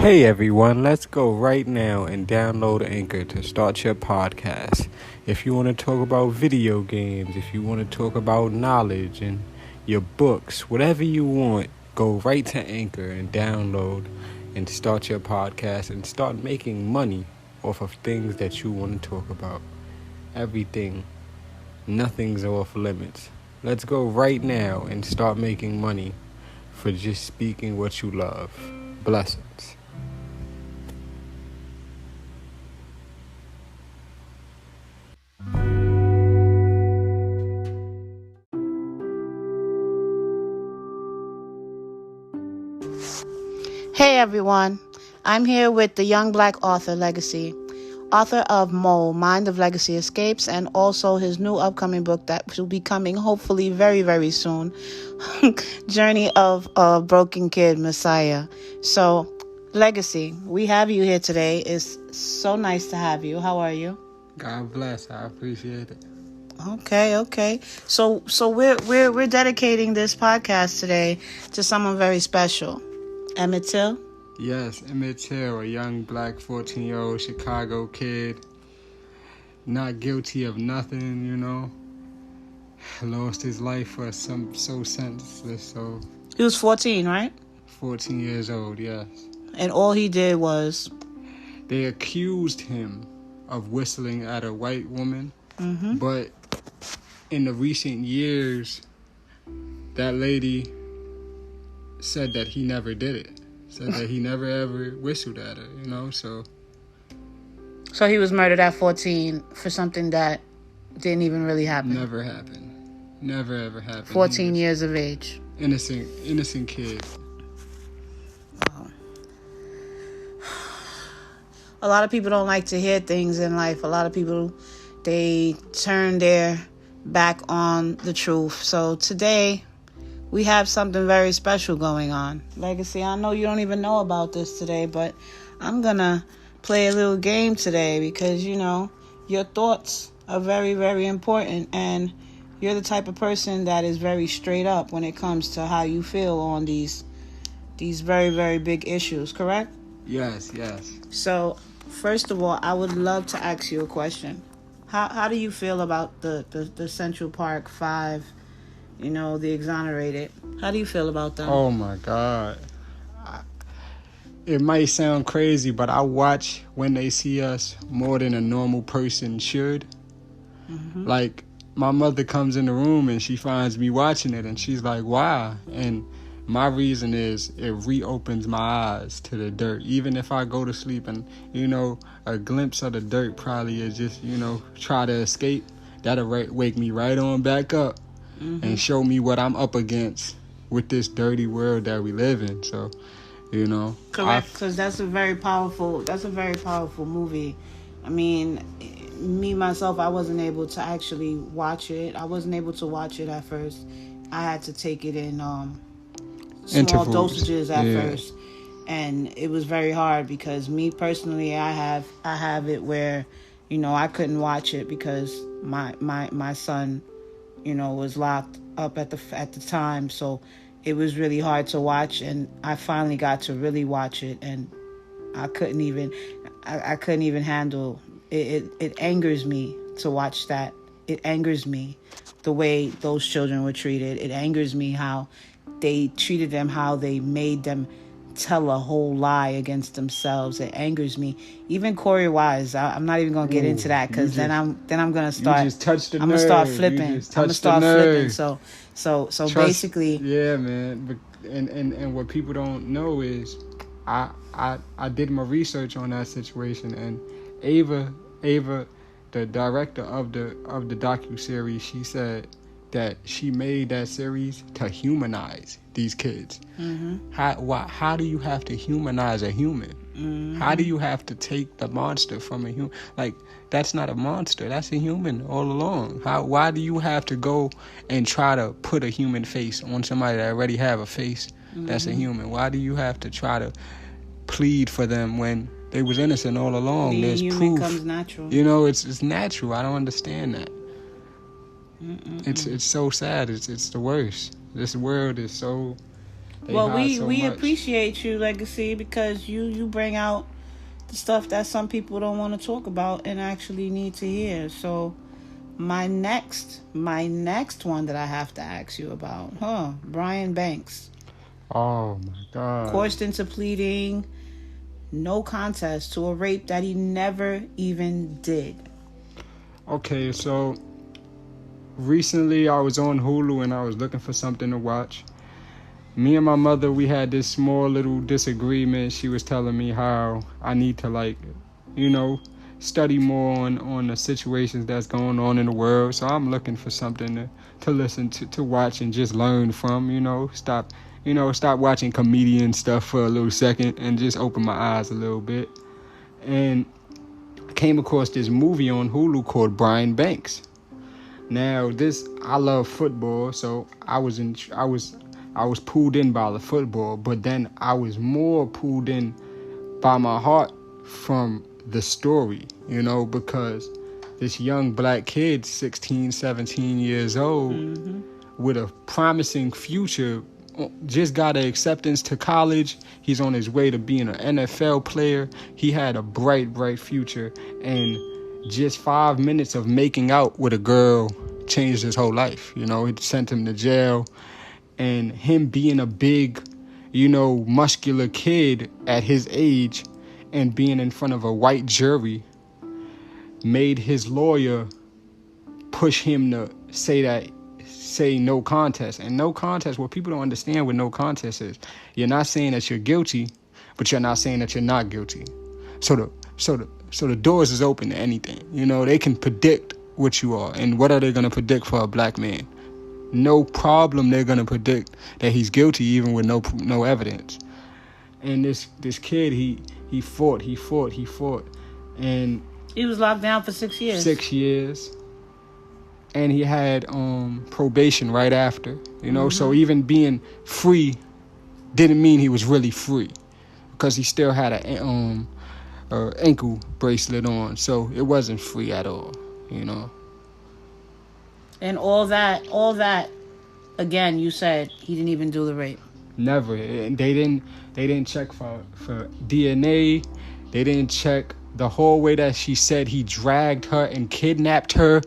Hey everyone, let's go right now and download Anchor to start your podcast. If you want to talk about video games, if you want to talk about knowledge and your books, whatever you want, go right to Anchor and download and start your podcast and start making money off of things that you want to talk about. Everything, nothing's off limits. Let's go right now and start making money for just speaking what you love. Blessings. Hey everyone, I'm here with the young black author Legacy, author of Mole, Mind of Legacy Escapes, and also his new upcoming book that will be coming hopefully very, very soon, Journey of a Broken Kid, Messiah. So, Legacy, we have you here today. It's so nice to have you. How are you? God bless. I appreciate it. Okay. So we're dedicating this podcast today to someone very special. Emmett Till? Yes, Emmett Till, a young black 14-year-old Chicago kid, not guilty of nothing, lost his life for some so senseless. So He was 14, right? 14 years old, yes. And all he did was... They accused him of whistling at a white woman, but in the recent years, that lady said that he never did it. Said that he never ever whistled at her, so... So he was murdered at 14 for something that didn't even really happen. Never happened. Never ever happened. 14 years of age. Innocent kid. A lot of people don't like to hear things in life. A lot of people, they turn their back on the truth. So today, we have something very special going on. Legacy, I know you don't even know about this today, but I'm going to play a little game today because, your thoughts are very, very important. And you're the type of person that is very straight up when it comes to how you feel on these very, very big issues, correct? Yes. So, first of all, I would love to ask you a question. How do you feel about the Central Park 5, the Exonerated? How do you feel about them? Oh, my God. It might sound crazy, but I watch When They See Us more than a normal person should. Like, my mother comes in the room and she finds me watching it and she's like, why? And my reason is it reopens my eyes to the dirt. Even if I go to sleep and, a glimpse of the dirt probably is just, try to escape, that'll wake me right on back up and show me what I'm up against with this dirty world that we live in. So, Correct, because that's a very powerful movie. I mean, me, myself, I wasn't able to actually watch it. I wasn't able to watch it at first. I had to take it in small dosages at first, and it was very hard because me personally, I have it where, I couldn't watch it because my son, was locked up at the time, so it was really hard to watch, and I finally got to really watch it, and I couldn't even handle it. It angers me to watch that. It angers me the way those children were treated. It angers me how they treated them, how they made them tell a whole lie against themselves. It angers me. Even Corey Wise, I'm not even gonna get into that because then I'm gonna start. You just touched the nerve. I'm gonna start flipping. I'm gonna start flipping. So Trust, basically, yeah, man. And what people don't know is, I did my research on that situation, and Ava, the director of the docuseries, she said that she made that series to humanize these kids. How do you have to humanize a human? How do you have to take the monster from a human? Like, that's not a monster, that's a human all along. Why do you have to go and try to put a human face on somebody that already have a face that's a human? Why do you have to try to plead for them when they was innocent all along? Being There's human proof. comes natural. It's natural. I don't understand that. It's so sad. It's the worst. This world is so Well, we appreciate you, Legacy, because you bring out the stuff that some people don't want to talk about and actually need to hear. So my next one that I have to ask you about, Brian Banks. Oh my God. Coerced into pleading no contest to a rape that he never even did. Okay, so recently I was on Hulu and I was looking for something to watch. Me and my mother, we had this small little disagreement. She was telling me how I need to study more on the situations that's going on in the world. So I'm looking for something to listen to watch and just learn from, stop watching comedian stuff for a little second and just open my eyes a little bit. And I came across this movie on Hulu called Brian Banks. Now, I love football, so I was pulled in by the football, but then I was more pulled in by my heart from the story, because this young black kid, 16, 17 years old, with a promising future, just got an acceptance to college. He's on his way to being an NFL player. He had a bright future, and just 5 minutes of making out with a girl changed his whole life. It sent him to jail. And him being a big, muscular kid at his age and being in front of a white jury made his lawyer push him to say no contest. And no contest, what people don't understand what no contest is, you're not saying that you're guilty, but you're not saying that you're not guilty. So the doors is open to anything. They can predict what you are. And what are they going to predict for a black man? No problem, they're gonna predict that he's guilty even with no evidence. And this kid, he fought, and he was locked down for 6 years. 6 years, and he had probation right after. So even being free didn't mean he was really free, because he still had a ankle bracelet on, so it wasn't free at all. And all that, again, you said he didn't even do the rape. Never. And they didn't check for DNA. They didn't check the hallway that she said he dragged her and kidnapped her,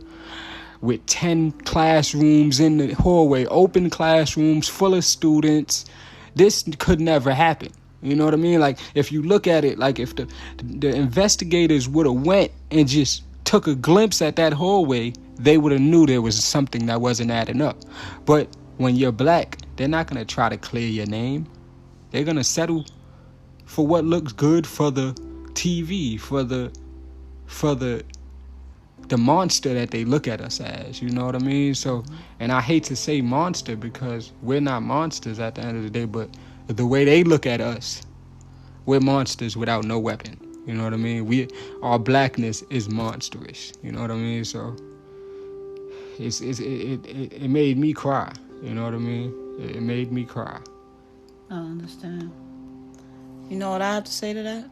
with 10 classrooms in the hallway, open classrooms full of students. This could never happen. You know what I mean? Like, if you look at it, like if the investigators would have went and just took a glimpse at that hallway, they would have knew there was something that wasn't adding up. But when you're black, they're not going to try to clear your name. They're going to settle for what looks good for the TV, for the monster that they look at us as. You know what I mean? So, and I hate to say monster, because we're not monsters at the end of the day, but the way they look at us, we're monsters without no weapon. You know what I mean? Our blackness is monstrous. You know what I mean? So it made me cry. You know what I mean? It made me cry. I understand. You know what I have to say to that?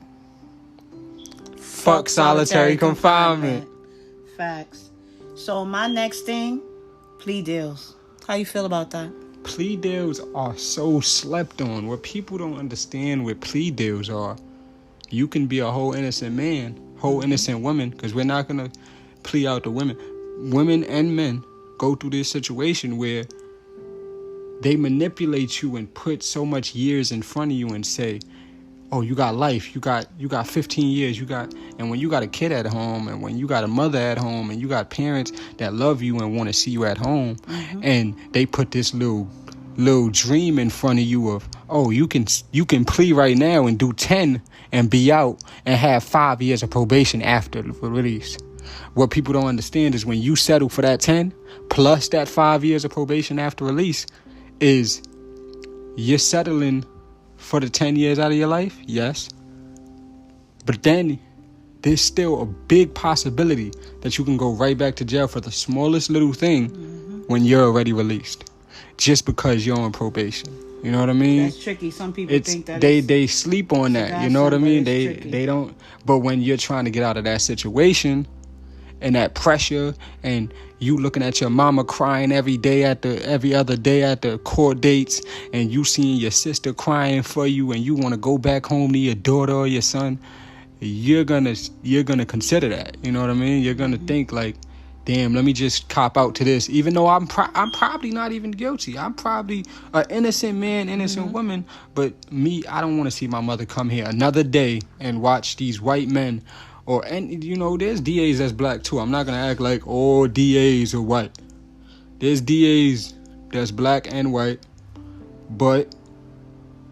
Fuck solitary confinement. Facts. So my next thing, plea deals. How you feel about that? Plea deals are so slept on. What people don't understand what plea deals are, you can be a whole innocent man, whole innocent woman, because we're not going to plea out the women. Women and men go through this situation where they manipulate you and put so much years in front of you and say, oh, you got life, you got 15 years, and when you got a kid at home, and when you got a mother at home, and you got parents that love you and want to see you at home, and they put this little dream in front of you of, oh, you can plea right now and do 10 and be out and have 5 years of probation after the release. What people don't understand is when you settle for that 10 plus that 5 years of probation after release, is you're settling for the 10 years out of your life, yes. But then there's still a big possibility that you can go right back to jail for the smallest little thing when you're already released, just because you're on probation. You know what I mean? That's tricky. Some people think that they sleep on that. You know what I mean? They don't. But when you're trying to get out of that situation and that pressure, and You looking at your mama crying every other day at the court dates, and you seeing your sister crying for you, and you want to go back home to your daughter or your son. You're gonna consider that. You know what I mean? You're gonna think like, damn, let me just cop out to this, even though I'm probably not even guilty. I'm probably an innocent man, innocent woman. But me, I don't want to see my mother come here another day and watch these white men. And there's DAs that's black too. I'm not gonna act like all DAs are white. There's DAs that's black and white, but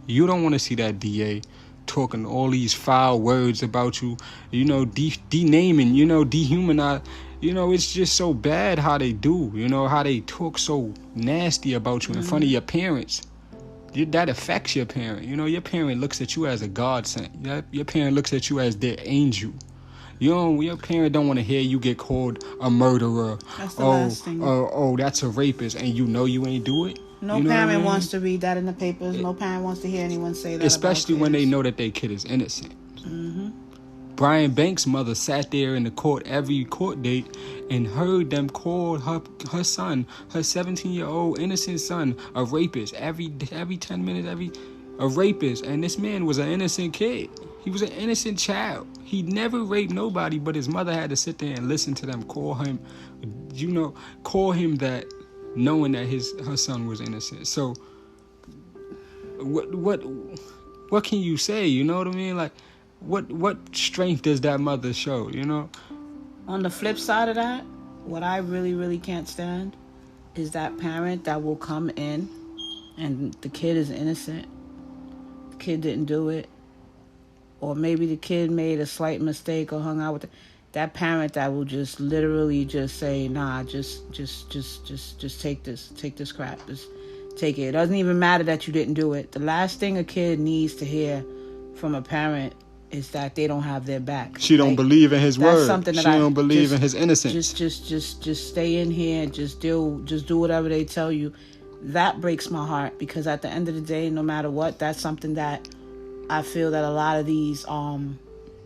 you don't want to see that DA talking all these foul words about you, denaming, dehumanize. It's just so bad how they do, how they talk so nasty about you in front of your parents. That affects your parent. Your parent looks at you as a godsend. Your parent looks at you as their angel. Your parent don't want to hear you get called a murderer. That's the last thing. That's a rapist, and you ain't do it. No parent wants to read that in the papers. No parent wants to hear anyone say that. Especially when they know that their kid is innocent. Mm-hmm. Brian Banks' mother sat there in the court every court date and heard them call her son, her 17-year-old innocent son, a rapist. Every 10 minutes, a rapist. And this man was an innocent kid. He was an innocent child. He never raped nobody, but his mother had to sit there and listen to them call him that, knowing that her son was innocent. So what can you say? You know what I mean? Like, what strength does that mother show? On the flip side of that, what I really, really can't stand is that parent that will come in and the kid is innocent. The kid didn't do it. Or maybe the kid made a slight mistake or hung out with that parent that will just literally just say, nah, just take this crap. Just take it. It doesn't even matter that you didn't do it. The last thing a kid needs to hear from a parent is that they don't have their back. She don't believe in his word. She don't believe in his innocence. Just stay in here and just do whatever they tell you. That breaks my heart, because at the end of the day, no matter what, that's something that I feel that a lot of these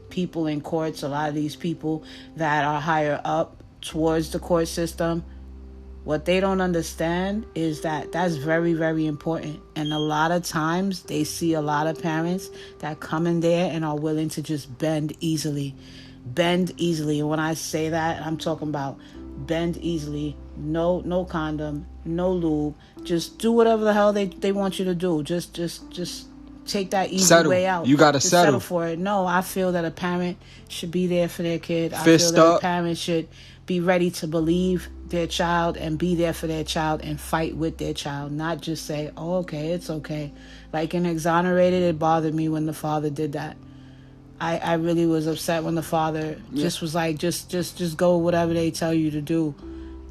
people in courts, a lot of these people that are higher up towards the court system, what they don't understand is that that's very, very important. And a lot of times they see a lot of parents that come in there and are willing to just bend easily. And when I say that, I'm talking about bend easily. No condom, no lube. Just do whatever the hell they want you to do. Just take that easy way out. You gotta settle for it. No, I feel that a parent should be there for their kid. I feel that a parent should be ready to believe their child and be there for their child and fight with their child. Not just say, oh, okay, it's okay. Like in Exonerated, it bothered me when the father did that. I really was upset when the father just was like, just go whatever they tell you to do.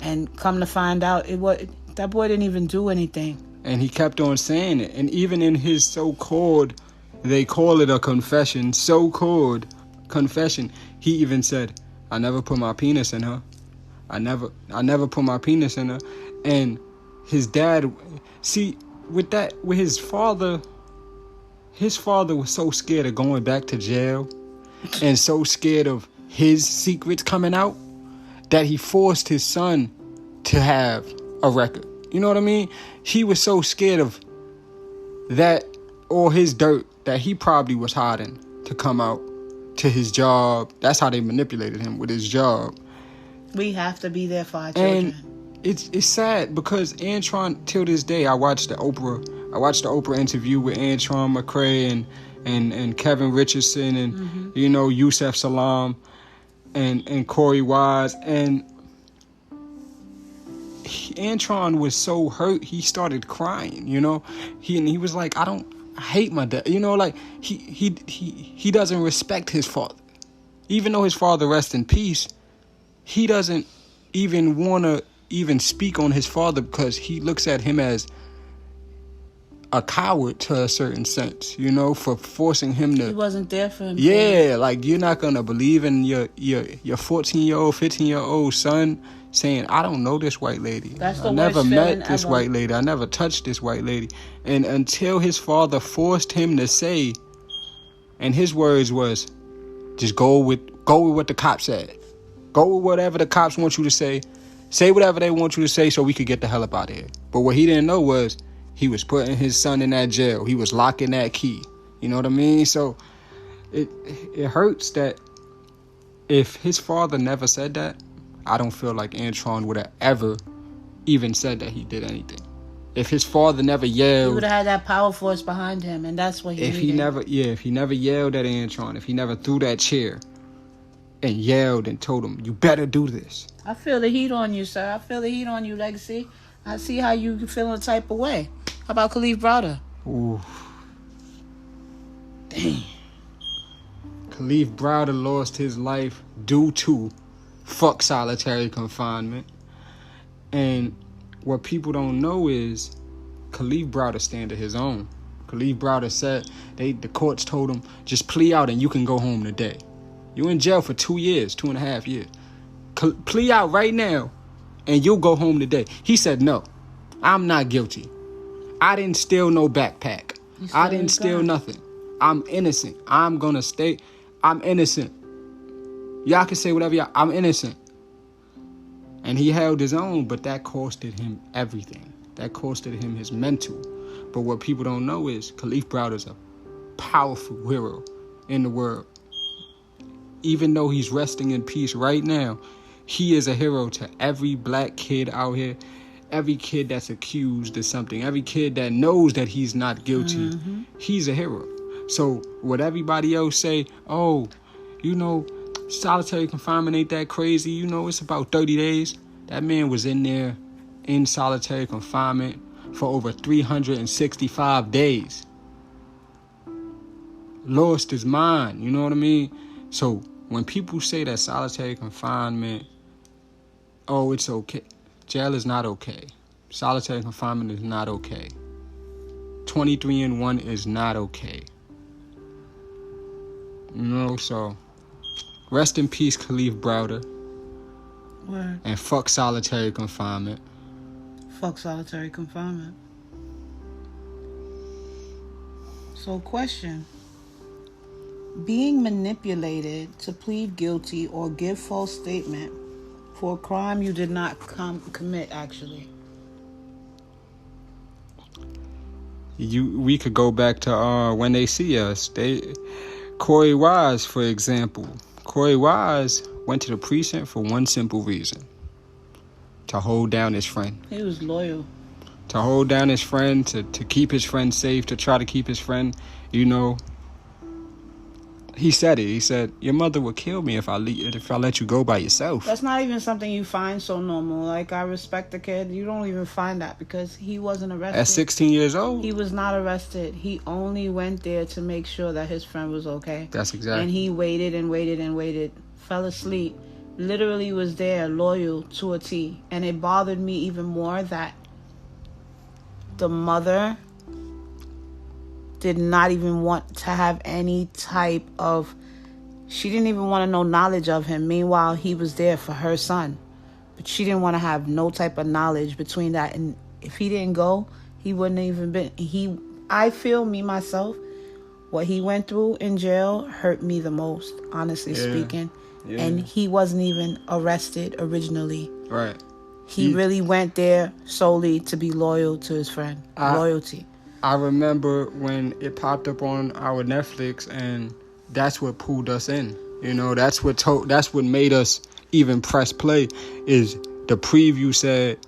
And come to find out, that boy didn't even do anything. And he kept on saying it. And even in his so-called, they call it a confession, so-called confession, he even said, I never put my penis in her. I never put my penis in her. And his dad, see, with his father was so scared of going back to jail and so scared of his secrets coming out that he forced his son to have a record. You know what I mean? He was so scared of that, or his dirt, that he probably was hiding to come out to his job. That's how they manipulated him with his job. We have to be there for our children. And it's sad because Antron, till this day, I watched the Oprah interview with Antron McCray and Kevin Richardson and Yusef Salaam and Corey Wise, and Antron was so hurt he started crying. He was like, I hate my dad. Like he doesn't respect his father, even though his father rests in peace. He doesn't even want to even speak on his father because he looks at him as a coward to a certain sense, for forcing him to. He wasn't there for him. Yeah, like you're not gonna believe in your 14-year-old, 15-year-old son saying, I don't know this white lady. I never met this white lady. I never touched this white lady. And until his father forced him to say, and his words was, just go with what the cops said. Go with whatever the cops want you to say. Say whatever they want you to say so we could get the hell up out of here. But what he didn't know was he was putting his son in that jail. He was locking that key. You know what I mean? So it hurts that if his father never said that, I don't feel like Antron would have ever even said that he did anything. If his father never yelled, he would have had that power force behind him, and that's what he needed. If he never yelled at Antron, if he never threw that chair and yelled and told him, you better do this. I feel the heat on you, sir. I feel the heat on you, Legacy. I see how you feel a type of way. How about Khalif Browder? Ooh. Dang. Khalif Browder lost his life due to fuck solitary confinement. And what people don't know is Khalif Browder stand to his own. Khalif Browder said the courts told him, just plea out and you can go home today. You're in jail for 2 years, 2.5 years. Plea out right now and you'll go home today. He said, no, I'm not guilty. I didn't steal no backpack. I didn't steal nothing. I'm innocent. I'm gonna stay. I'm innocent. Y'all can say whatever y'all. I'm innocent. And he held his own, but that costed him everything. That costed him his mental. But what people don't know is Khalif Browder's a powerful hero in the world. Even though he's resting in peace right now, he is a hero to every black kid out here, every kid that's accused of something, every kid that knows that he's not guilty. Mm-hmm. He's a hero. So what everybody else say, oh, you know, solitary confinement ain't that crazy. You know, it's about 30 days. That man was in there in solitary confinement for over 365 days. Lost his mind, you know what I mean? So when people say that solitary confinement, oh, it's okay. Jail is not okay. Solitary confinement is not okay. 23-1 is not okay. You know, so rest in peace, Khalif Browder. Word. And fuck solitary confinement. Fuck solitary confinement. So, question. Being manipulated to plead guilty or give false statement for a crime you did not commit, actually. We could go back to When They See Us. Corey Wise, for example. Corey Wise went to the precinct for one simple reason. To hold down his friend. He was loyal. To hold down his friend, to keep his friend safe, to try to keep his friend, you know. He said it. He said, your mother would kill me if I let you go by yourself. That's not even something you find so normal. Like, I respect the kid. You don't even find that because he wasn't arrested. At 16 years old? He was not arrested. He only went there to make sure that his friend was okay. That's exactly. And he waited and waited and waited. Fell asleep. Literally was there, loyal to a T. And it bothered me even more that the mother did not even want to have any type of... She didn't even want to know knowledge of him. Meanwhile, he was there for her son. But she didn't want to have no type of knowledge between that. And if he didn't go, he wouldn't even been... I feel, me, myself, what he went through in jail hurt me the most, honestly speaking. Yeah. And he wasn't even arrested originally. Right. He really went there solely to be loyal to his friend. Loyalty. I remember when it popped up on our Netflix, and that's what pulled us in. You know, that's what made us even press play. Is the preview said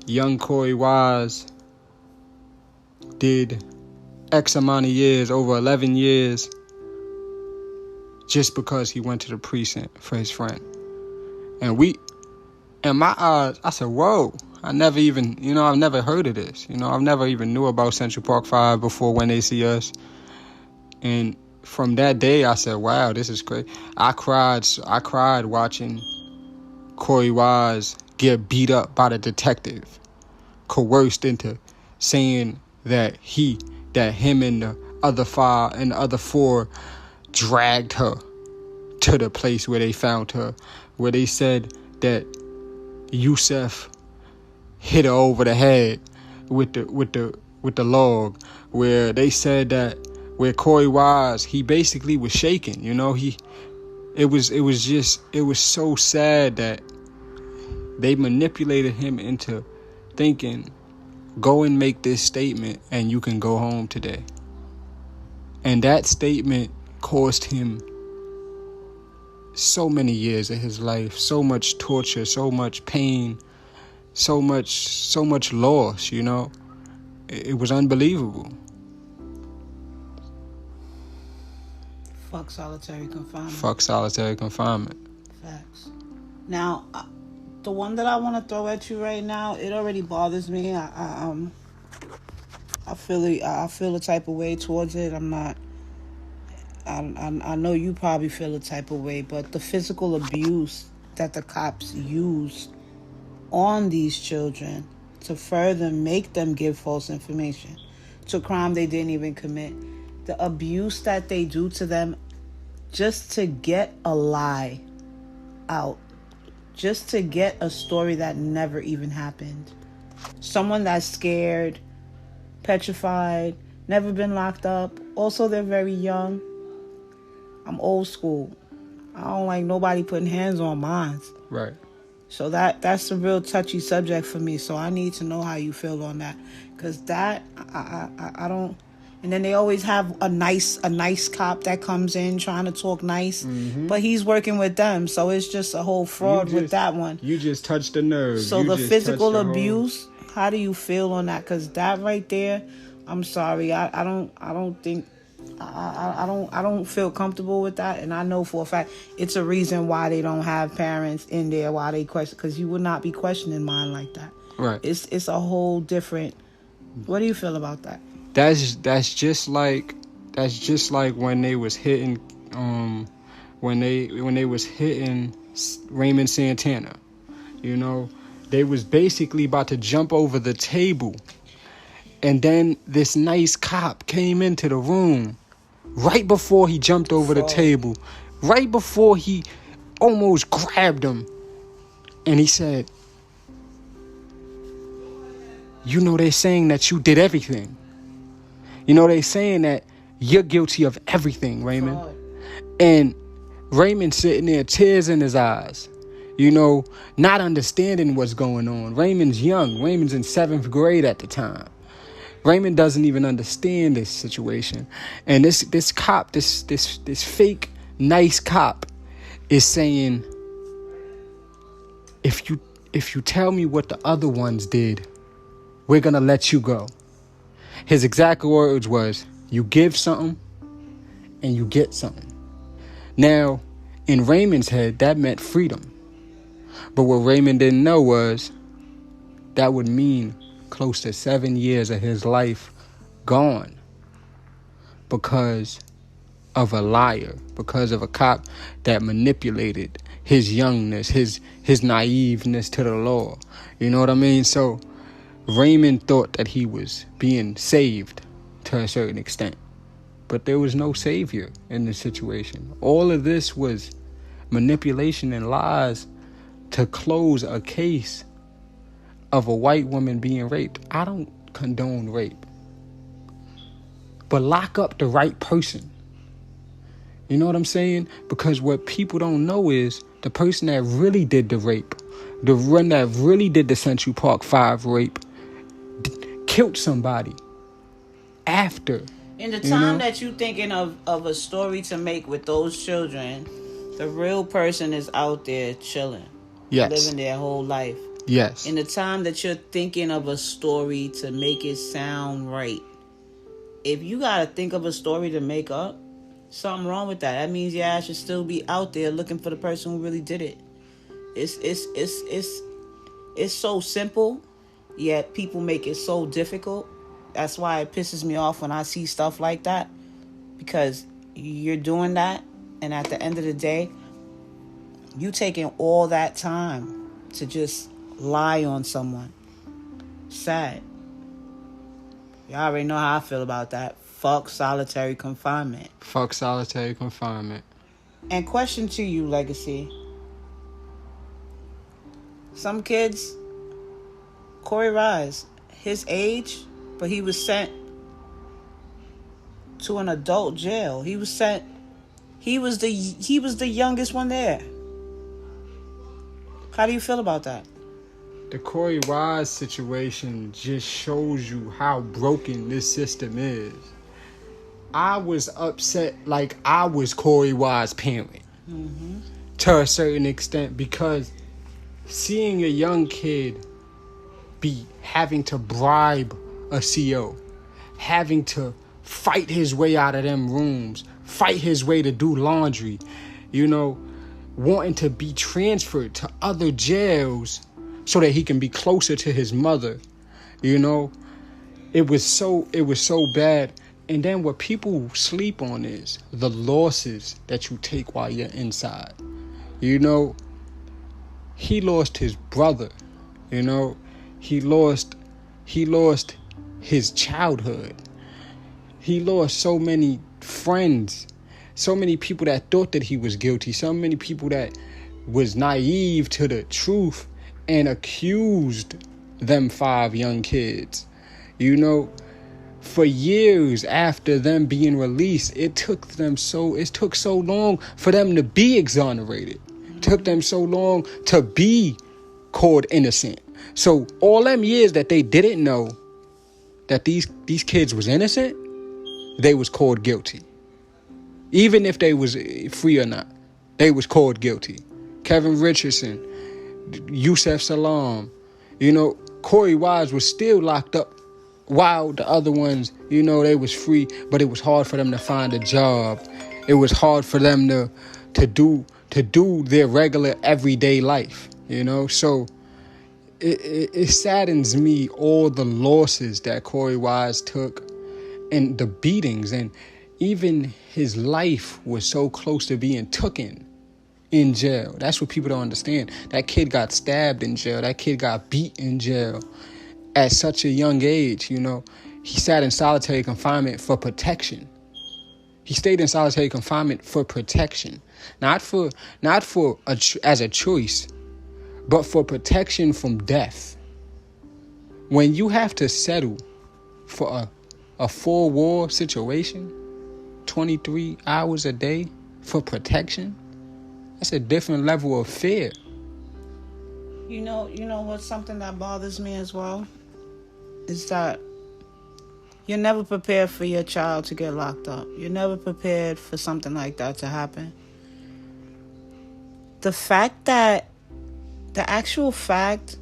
young Corey Wise did X amount of years, over 11 years, just because he went to the precinct for his friend. And in my eyes, I said, whoa. I've never heard of this. You know, I've never even knew about Central Park 5 before When They See Us. And from that day, I said, wow, this is crazy. I cried watching Corey Wise get beat up by the detective, coerced into saying that him and the other four dragged her to the place where they found her, where they said that Yusef hit her over the head with the log, where they said that where Corey Wise, he basically was shaking, you know, it was so sad that They manipulated him into thinking, go and make this statement and you can go home today. And that statement cost him so many years of his life, so much torture, so much pain, so much loss, you know. It was unbelievable. Fuck solitary confinement. Fuck solitary confinement. Facts. Now, the one that I want to throw at you right now, it already bothers me. I feel a type of way towards it. I'm not. I know you probably feel a type of way, but the physical abuse that the cops use on these children to further make them give false information to a crime they didn't even commit, the abuse that they do to them just to get a lie out, just to get a story that never even happened. Someone that's scared, petrified, never been locked up. Also, they're very young. I'm old school. I don't like nobody putting hands on mine. Right. So that's a real touchy subject for me. So I need to know how you feel on that, because that I don't. And then they always have a nice cop that comes in trying to talk nice, but he's working with them. So it's just a whole fraud with that one. You just touched the nerve. So the physical abuse, how do you feel on that? Because that right there, I'm sorry, I don't think. I don't feel comfortable with that, and I know for a fact it's a reason why they don't have parents in there while they question, because you would not be questioning mine like that. Right. It's a whole different. What do you feel about that? That's just like when they was hitting when they was hitting Raymond Santana. You know, they was basically about to jump over the table. And then this nice cop came into the room right before he jumped over the table, right before he almost grabbed him. And he said, you know, they're saying that you did everything. You know, they're saying that you're guilty of everything, Raymond. And Raymond sitting there, tears in his eyes, you know, not understanding what's going on. Raymond's young. Raymond's in 7th grade at the time. Raymond doesn't even understand this situation. And this cop, this fake nice cop is saying, if you tell me what the other ones did, we're going to let you go. His exact words was, you give something and you get something. Now, in Raymond's head, that meant freedom. But what Raymond didn't know was that would mean close to 7 years of his life gone because of a liar, because of a cop that manipulated his youngness, his naiveness to the law. You know what I mean? So Raymond thought that he was being saved to a certain extent, but there was no savior in this situation. All of this was manipulation and lies to close a case of a white woman being raped. I don't condone rape, but lock up the right person. You know what I'm saying? Because what people don't know is the person that really did the rape, the one that really did the Central Park 5 rape, killed somebody after. In the time that you thinking of a story to make with those children, the real person is out there chilling. Yes. Living their whole life. Yes. In the time that you're thinking of a story to make it sound right, if you gotta think of a story to make up, something wrong with that. That means your ass should still be out there looking for the person who really did it. It's so simple, yet people make it so difficult. That's why it pisses me off when I see stuff like that, because you're doing that, and at the end of the day, you taking all that time to just lie on someone. Sad. Y'all already know how I feel about that. Fuck solitary confinement. Fuck solitary confinement. And question to you, Legacy. Some kids, Corey Rise, his age, but he was sent to an adult jail. He was the youngest one there. How do you feel about that? the Corey Wise situation just shows you how broken this system is. I was upset like I was Corey Wise's parent to a certain extent, because seeing a young kid be having to bribe a CO, having to fight his way out of them rooms, fight his way to do laundry, wanting to be transferred to other jails so that he can be closer to his mother. It was so bad. And then what people sleep on is the losses that you take while you're inside. He lost his brother. He lost his childhood. He lost so many friends, so many people that thought that he was guilty, so many people that was naive to the truth and accused them 5 young kids. For years after them being released, it took so long for them to be exonerated. It took them so long to be called innocent. So all them years that they didn't know that these kids was innocent, they was called guilty. Even if they was free or not, they was called guilty. Kevin Richardson, Yusef Salaam, Corey Wise was still locked up while the other ones, they was free, but it was hard for them to find a job. It was hard for them to do their regular everyday life, So it saddens me, all the losses that Corey Wise took and the beatings, and even his life was so close to being taken in jail. That's what people don't understand. That kid got stabbed in jail. That kid got beat in jail at such a young age. He sat in solitary confinement for protection. He stayed in solitary confinement for protection, not as a choice, but for protection from death. When you have to settle for a full war situation, 23 hours a day for protection, that's a different level of fear. You know what's something that bothers me as well? Is that you're never prepared for your child to get locked up. You're never prepared for something like that to happen. The actual fact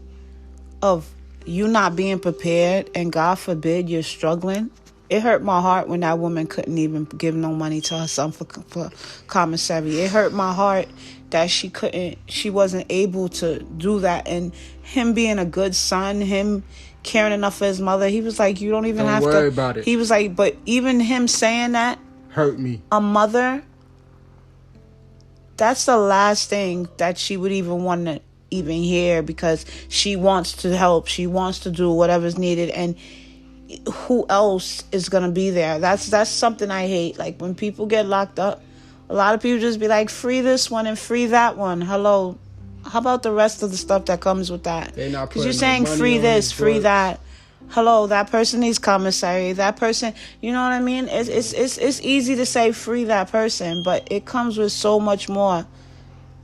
of you not being prepared, and God forbid you're struggling, it hurt my heart when that woman couldn't even give no money to her son for commissary. It hurt my heart that she wasn't able to do that. And him being a good son, him caring enough for his mother, he was like, you don't even have to. Don't worry about it. He was like, but even him saying that hurt me. A mother, that's the last thing that she would even want to even hear, because she wants to help. She wants to do whatever's needed. And who else is going to be there? That's something I hate. Like when people get locked up, a lot of people just be like, free this one and free that one. Hello. How about the rest of the stuff that comes with that? Because you're saying free this, free that. Hello, that person needs commissary. That person, you know what I mean? It's easy to say free that person, but it comes with so much more.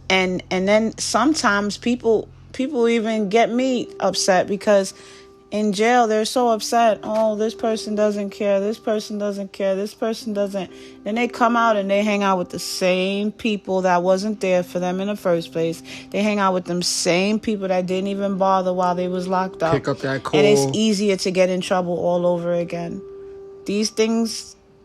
And then sometimes people even get me upset, because in jail they're so upset. Oh, this person doesn't care. This person doesn't care. This person doesn't. Then they come out and they hang out with the same people that wasn't there for them in the first place. They hang out with them same people that didn't even bother while they was locked up. Pick up that call. And it's easier to get in trouble all over again.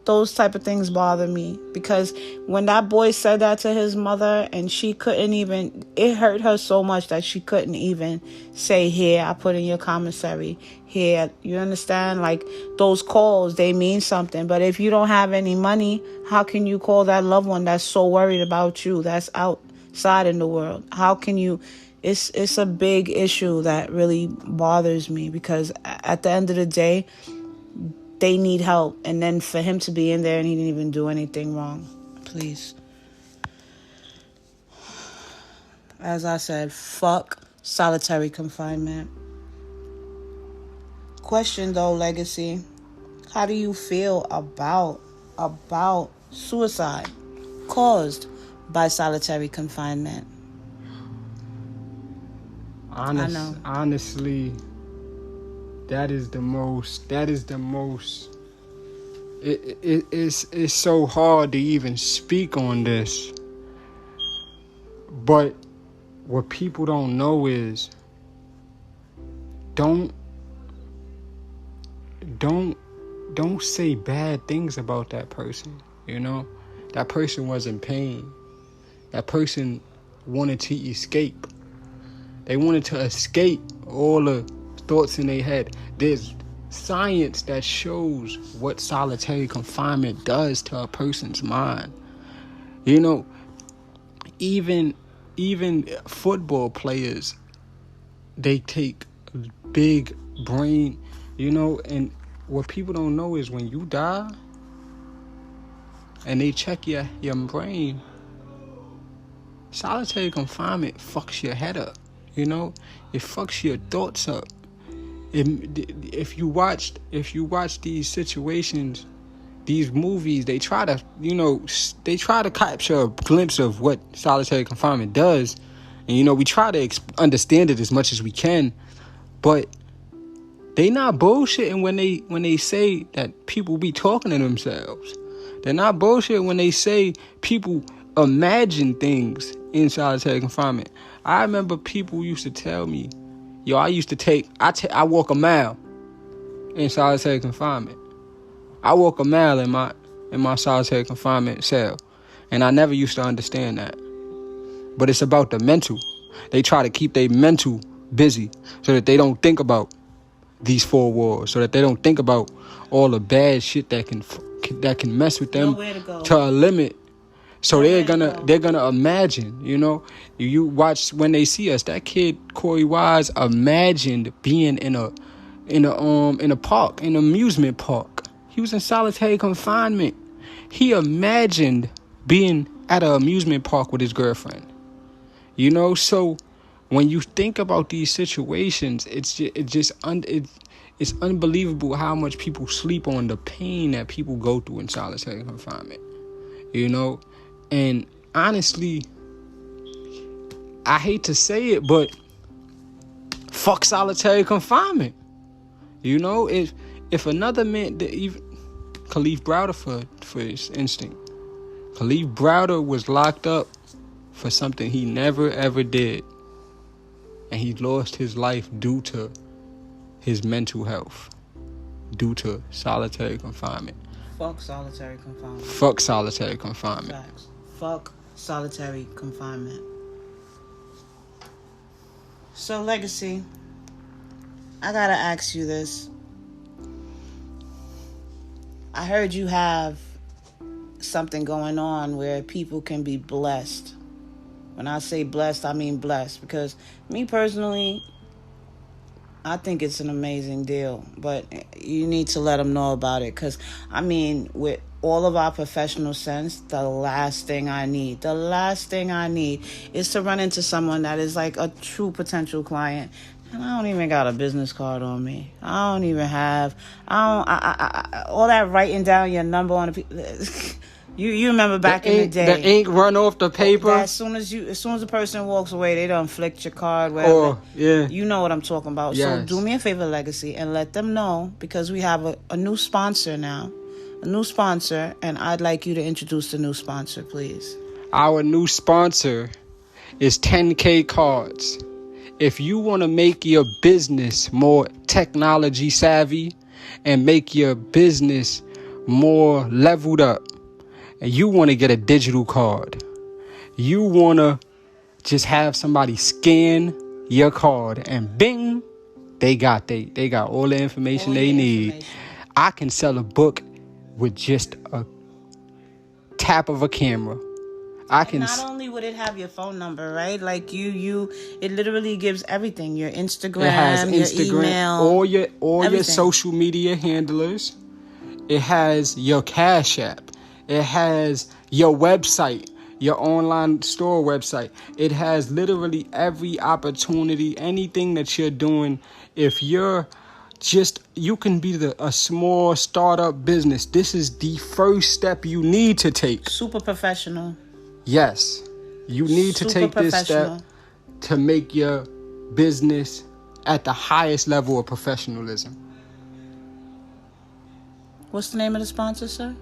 Those type of things bother me, because when that boy said that to his mother, and she couldn't even, it hurt her so much that she couldn't even say, here, I put in your commissary, here, you understand? Like, those calls, they mean something. But if you don't have any money, how can you call that loved one that's so worried about you, that's outside in the world? How can you? It's a big issue that really bothers me, because at the end of the day, they need help. And then for him to be in there and he didn't even do anything wrong. Please. As I said, fuck solitary confinement. Question though, Legacy. How do you feel about suicide caused by solitary confinement? I know. Honestly, that is the most. It's so hard to even speak on this. But what people don't know is don't say bad things about that person. You know, that person was in pain. That person wanted to escape. They wanted to escape all the thoughts in their head. There's science that shows what solitary confinement does to a person's mind. You know, even football players, they take big brain, you know, and what people don't know is when you die and they check your brain, solitary confinement fucks your head up, you know? It fucks your thoughts up. If you watch these situations, these movies, they try to capture a glimpse of what solitary confinement does, and you know, we try to understand it as much as we can, but they not bullshitting when they say that people be talking to themselves. They're not bullshitting when they say people imagine things in solitary confinement. I remember people used to tell me, yo, I walk a mile in solitary confinement. I walk a mile in my solitary confinement cell. And I never used to understand that. But it's about the mental. They try to keep their mental busy so that they don't think about these four walls, so that they don't think about all the bad shit that can mess with them to a limit. So they're gonna imagine, you know. You watch when they see us. That kid Corey Wise imagined being in a park, in an amusement park. He was in solitary confinement. He imagined being at an amusement park with his girlfriend. You know, so when you think about these situations, it's unbelievable how much people sleep on the pain that people go through in solitary confinement. You know, and honestly, I hate to say it, but fuck solitary confinement. You know, if another man, even Khalif Browder for his instinct, Khalif Browder was locked up for something he never ever did, and he lost his life due to his mental health, due to solitary confinement. Fuck solitary confinement. Fuck solitary confinement. Facts. Fuck solitary confinement. So, Legacy, I gotta ask you this. I heard you have something going on where people can be blessed. When I say blessed, I mean blessed. Because me personally, I think it's an amazing deal. But you need to let them know about it. Because, I mean, with all of our professional sense, the last thing I need is to run into someone that is like a true potential client. And I don't even got a business card on me. I don't even have, all that writing down your number on the You remember back in the day, the ink run off the paper. As soon as the person walks away, they done flicked your card. Whatever. Oh, yeah. You know what I'm talking about. Yes. So do me a favor, Legacy, and let them know, because we have a new sponsor now. A new sponsor, and I'd like you to introduce the new sponsor, please. Our new sponsor is 10K Cards. If you want to make your business more technology savvy and make your business more leveled up, and you want to get a digital card, you want to just have somebody scan your card and bing, they got all the information they need. I can sell a book with just a tap of a camera. Not only would it have your phone number, right? Like it literally gives everything. Your Instagram, it has Instagram, your email, all your social media handlers. It has your Cash App. It has your website, your online store website. It has literally every opportunity, anything that you're doing. If you can be a small startup business. This is the first step you need to take. Super professional. Yes, you need to take this step to make your business at the highest level of professionalism. What's the name of the sponsor, sir?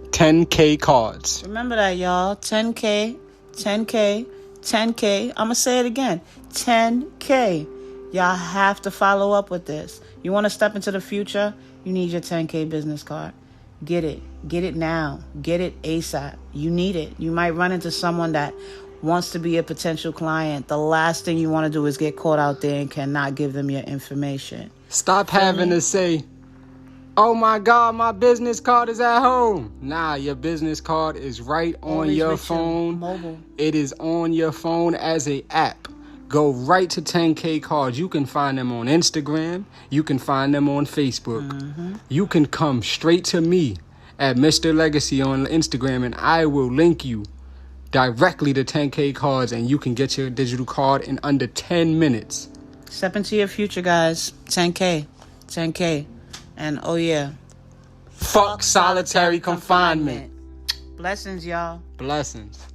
10K Cards. Remember that, y'all. 10K, 10K, 10K. I'm going to say it again. 10K. Y'all have to follow up with this. You want to step into the future? You need your 10K business card. Get it. Get it now. Get it ASAP. You need it. You might run into someone that wants to be a potential client. The last thing you want to do is get caught out there and cannot give them your information. Stop having to say, oh my God, my business card is at home. Nah, your business card is right on Always your with phone. you. Mobile. It is on your phone as a app. Go right to 10K Cards. You can find them on Instagram. You can find them on Facebook. Mm-hmm. You can come straight to me at Mr. Legacy on Instagram, and I will link you directly to 10K Cards, and you can get your digital card in under 10 minutes. Step into your future, guys. 10K. 10K. And oh yeah. Fuck solitary confinement. Blessings, y'all. Blessings.